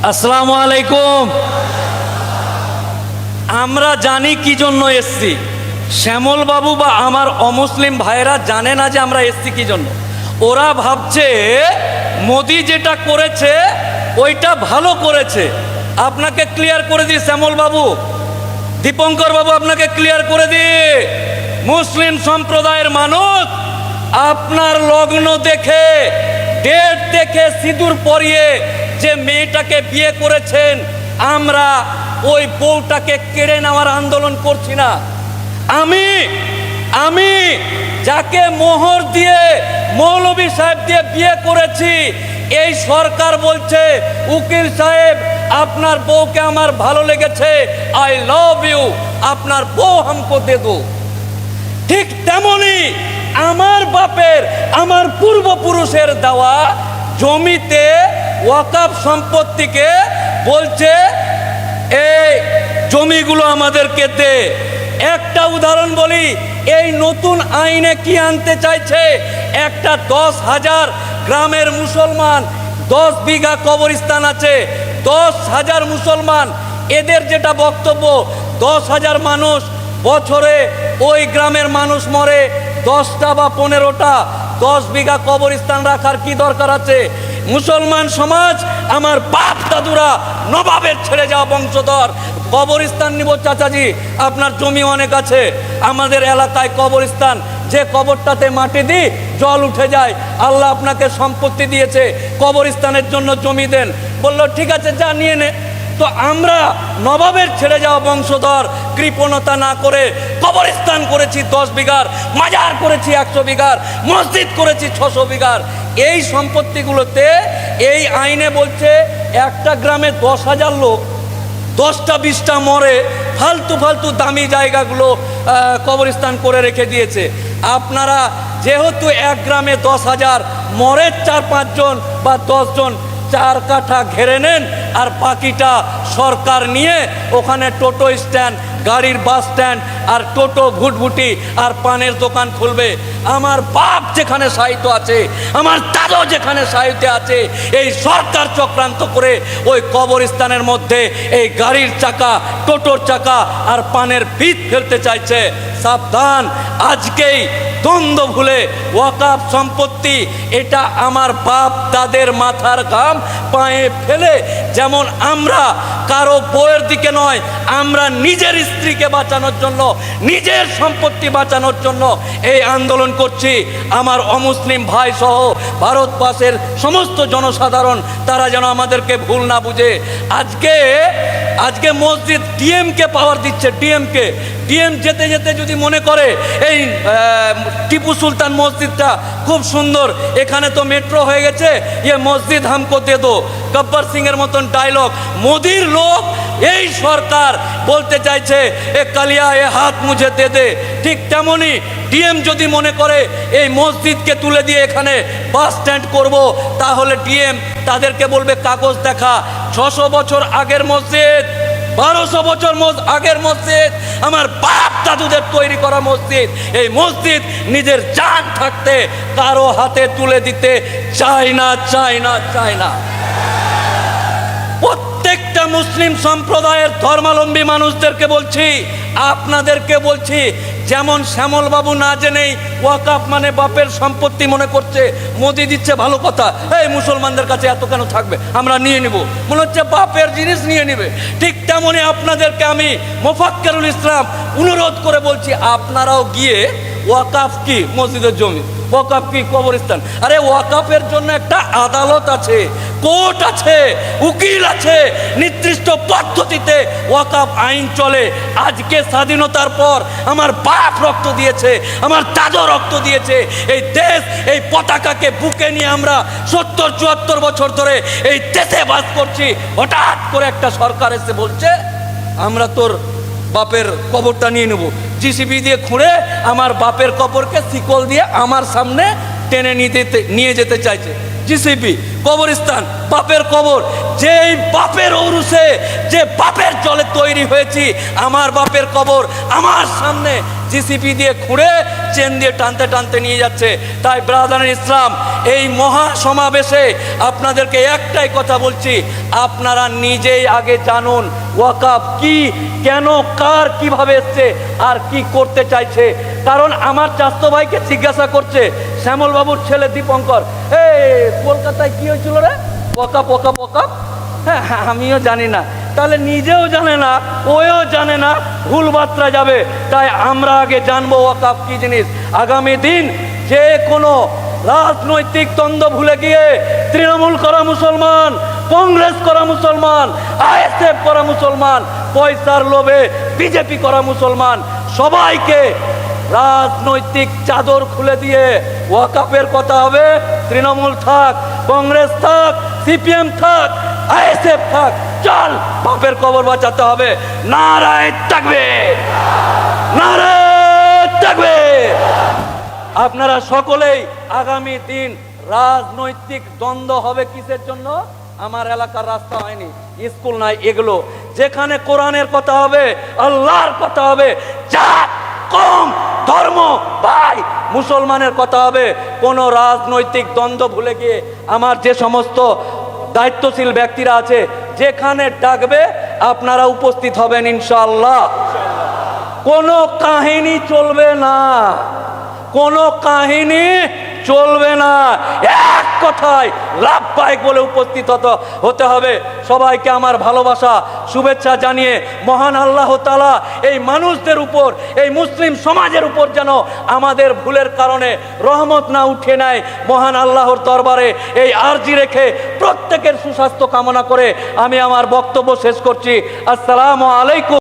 আসসালামু আলাইকুম। আমরা জানি কি জন্য এসছি। শ্যামল বাবু বা আমার অমুসলিম ভাইরা জানে না যে আমরা এসছি কি জন্য। ওরা ভাবছে মোদি যেটা করেছে ওইটা ভালো করেছে। আপনাকে ক্লিয়ার করে দিই শ্যামল বাবু, দীপঙ্কর বাবু, আপনাকে ক্লিয়ার করে দিই, মুসলিম সম্প্রদায়ের মানুষ আপনার লগ্ন দেখে, ডেট দেখে, সিঁদুর পরিয়ে যে মেয়েটাকে বিয়ে করেছেন, আমরা ওই বউটাকে কেড়ে নেওয়ার আন্দোলন করছি না। আমি যাকে মোহর দিয়ে, মৌলভী সাহেব দিয়ে বিয়ে করেছি, এই সরকার বলছে উকিল সাহেব আপনার বউকে আমার ভালো লেগেছে, আই লাভ ইউ, আপনার বউ হামকো দে দো। ঠিক তেমনি আমার বাপের, আমার পূর্বপুরুষের দেওয়া জমিতে ওয়াকফ সম্পত্তিকে বলছে এই জমিগুলো আমাদেরকে দে। একটা উদাহরণ বলি, এই নতুন আইনে কি আনতে চাইছে, একটা 10,000 গ্রামের মুসলমান, 10 বিঘা কবরস্থান আছে, 10,000 মুসলমান, এদের যেটা বক্তব্য 10,000 মানুষ বছরে ওই গ্রামের মানুষ মরে, 10টা বা 15টা, 10 বিঘা কবরস্থান রাখার কি দরকার আছে? মুসলমান সমাজ, আমার বাপ দাদুরা নবাবের ছেড়ে যাওয়া বংশধর, কবরস্থান নিব চাচাজি, আপনার জমি অনেক আছে, আমাদের এলাকায় কবরস্থান, যে কবরটাতে মাটি দিই জল উঠে যায়, আল্লাহ আপনাকে সম্পত্তি দিয়েছে, কবরস্থানের জন্য জমি দেন। বলল ঠিক আছে, যা নিয়ে নে। তো আমরা নবাবের ছেড়ে যাওয়া বংশধর কৃপণতা না করে কবরস্থান করেছি 10 বিঘার, মাজার করেছি 100 বিঘার, মসজিদ করেছি 600 বিঘার। এই সম্পত্তিগুলোতে এই আইনে বলছে একটা গ্রামে 10,000 লোক, 10টা 20টা মরে, ফালতু ফালতু দামি জায়গাগুলো কবরস্থান করে রেখে দিয়েছে। আপনারা যেহেতু এক গ্রামে 10,000 মরে 4-5 জন বা 10 জন, 4 কাঠা ঘেরে নেন, আর বাকিটা সরকার নিয়ে ওখানে টোটো স্ট্যান্ড, গাড়ির বাস স্ট্যান্ড, আর টোটো ভুটভুটি আর পানের দোকান খুলবে। আমার বাপ যেখানে সাহিত্য আছে, আমার দাদু যেখানে সাহিত্য আছে, এই সরকার চক্রান্ত করে ওই কবরস্থানের মধ্যে এই গাড়ির চাকা, টোটোর চাকা আর পানের ভিত ফেলতে চাইছে। সাবধান, আজকেই দ্বন্দ্ব ভুলে ওয়াকফ সম্পত্তি, এটা আমার বাপ দাদের মাথার ঘাম পায়ে ফেলে, যেমন আমরা কারো বউয়ের দিকে নয়, আমরা নিজের স্ত্রীকে বাঁচানোর জন্য, নিজের সম্পত্তি বাঁচানোর জন্য এই আন্দোলন করছি। আমার অমুসলিম ভাই সহ ভারতবর্ষের সমস্ত জনসাধারণ, তারা যেন আমাদেরকে ভুল না বুঝে। আজকে মসজিদ ডিএমকে পাওয়ার দিচ্ছে, ডিএম যেতে যেতে যদি মনে করে এই টিপু সুলতান মসজিদটা খুব সুন্দর, এখানে তো মেট্রো হয়ে গেছে, ये মসজিদ হামকো দে দো, গব্বর সিং এর মতন ডায়লগ। মোদির লোক, এই সরকার বলতে চাইছে এ কালিয়া এ হাত মুঝে দে দে। ঠিক তেমনি ডিএম যদি মনে করে এই মসজিদকে তুলে দিয়ে এখানে বাস স্ট্যান্ড করব, তাহলে ডিএম তাদেরকে বলবে কাগজ দেখা। 600 বছর আগের মসজিদ, 1200 বছর আগের মসজিদ, আমার বাপ দাদুদের তৈরি করা মসজিদ, এই মসজিদ নিজের জান থাকতে কারো হাতে তুলে দিতে চায় না। প্রত্যেকটা মুসলিম সম্প্রদায়ের ধর্মাবলম্বী মানুষদেরকে বলছি, আপনাদেরকে বলছি, যেমন শ্যামল বাবু না জেনেই ওয়াকফ মানে বাপের সম্পত্তি মনে করছে, মোদি দিচ্ছে ভালো কথা, এই মুসলমানদের কাছে এত কেন থাকবে, আমরা নিয়ে নিব, মনে হচ্ছে বাপের জিনিস নিয়ে নিবে। ঠিক তেমনি আপনাদেরকে আমি মোফাক্কেরুল ইসলাম অনুরোধ করে বলছি, আপনারাও গিয়ে ওয়াকফ কি মসজিদের জমি, ওয়াকফ কি কবরস্থান, আরে ওয়াকফের জন্য একটা আদালত আছে, কোর্ট আছে, উকিল আছে, নির্দিষ্ট পদ্ধতিতে ওয়াকফ আইন চলে। আজকে স্বাধীনতার পর আমার বাপ রক্ত দিয়েছে, আমার দাদু রক্ত দিয়েছে, এই দেশ, এই পতাকাকে বুকে নিয়ে আমরা 70-74 বছর ধরে এই দেশে বাস করছি। হঠাৎ করে একটা সরকার এসে বলছে আমরা তোর বাপের কবরটা নিয়ে নেব, জিসিবি দিয়ে খুঁড়ে আমার বাপের কবরকে শিকল দিয়ে আমার সামনে টেনে নিয়ে যেতে চাইছে। জিসিবি, কবরস্থান, বাপের কবর, যেই বাপের ঔরসে, যে বাপের জলে তৈরি হয়েছি, আমার বাপের কবর আমার সামনে জিসিবি দিয়ে খুঁড়ে চেন দিয়ে টানতে টানতে নিয়ে যাচ্ছে। তাই ব্রাদার ইসলাম, এই মহা সমাবেশে আপনাদেরকে একটাই কথা বলছি, আপনারা নিজেই আগে জানুন ওয়াকাফ কি, কেন, কার, কিভাবে এসছে আর কি করতে চাইছে। কারণ আমার চাচাতো ভাইকে জিজ্ঞাসা করছে শ্যামল বাবুর ছেলে দীপঙ্কর, কলকাতায় কি হয়েছিল রে, ওয়াকাফ ওয়াকাফ ওয়াকাফ। হ্যাঁ, আমিও জানি না, তাহলে নিজেও জানে না, ওও জানে না, ভুল বার্তা যাবে। তাই আমরা আগে জানবো ওয়াকাফ কি জিনিস। আগামী দিন যে কোনো রাজনৈতিক দ্বন্দ্ব ভুলে গিয়ে তৃণমূল করা মুসলমান, কংগ্রেস করা মুসলমান, আইএসএফ করা মুসলমান, পয়সার লোভে বিজেপি করা মুসলমান, সবাইকে রাজনৈতিক চাদর খুলে দিয়ে ওয়াকাফের কথা হবে। তৃণমূল থাক, কংগ্রেস থাক, সিপিএম থাক, আইএসএফ থাক, চল বাপের কবর বাঁচাতে হবে। নারায়ে তাকবীর, নারায়ে তাকবীর। আপনারা সকলেই আগামী দিন রাজনৈতিক দ্বন্দ্ব হবে কিসের জন্য? আমার এলাকার রাস্তা হয়নি, স্কুল নাই, এগুলো যেখানে কোরআনের কথা হবে, আল্লাহর কথা হবে, জাত, কম, ধর্ম, ভাই মুসলমানের কথা হবে। কোন রাজনৈতিক দ্বন্দ্ব ভুলে গিয়ে আমার যে সমস্ত দায়িত্বশীল ব্যক্তিরা আছে, যেখানে ডাকবে আপনারা উপস্থিত হবেন ইনশাআল্লাহ। কোনো কাহিনী চলবে না, কোনো কাহিনী চলবে না, এক কথায় লাভবাহিক বলে উপস্থিত হতে হবে। সবাইকে আমার ভালোবাসা শুভেচ্ছা জানিয়ে মহান আল্লাহ তাআলা এই মানুষদের উপর, এই মুসলিম সমাজের উপর যেন আমাদের ভুলের কারণে রহমত না উঠে নেয়, মহান আল্লাহর দরবারে এই আরজি রেখে প্রত্যেকের সুস্বাস্থ্য কামনা করে আমি আমার বক্তব্য শেষ করছি। আসসালামু আলাইকুম।